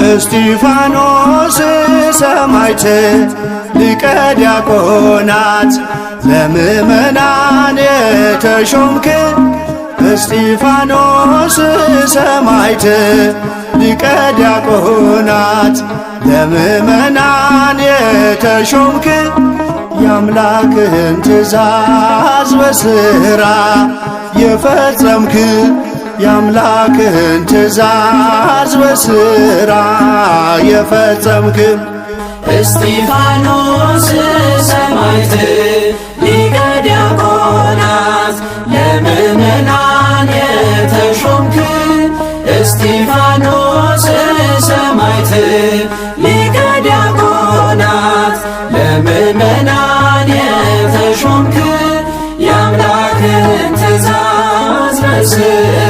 እስጢፋኖስ ሰማዕት ሊቀ ዲያቆናት ለምእመናን የተሾምክ እስጢፋኖስ ሰማዕት ሊቀ ዲያቆናት ለምእመናን የተሾምክ የአምላክህን ትእዛዝ በሥራ የፈጸምክ የአምላክህን ትእዛዝ በሥራ የፈጸምክ እስጢፋኖስ ሰማዕት ሊቀ ዲያቆናት ለምእመናን የተሾምክ እስጢፋኖስ ሰማዕት ሊቀ ዲያቆናት ለምእመናን የተሾምክ የአምላክህን ትእዛዝ በሥራ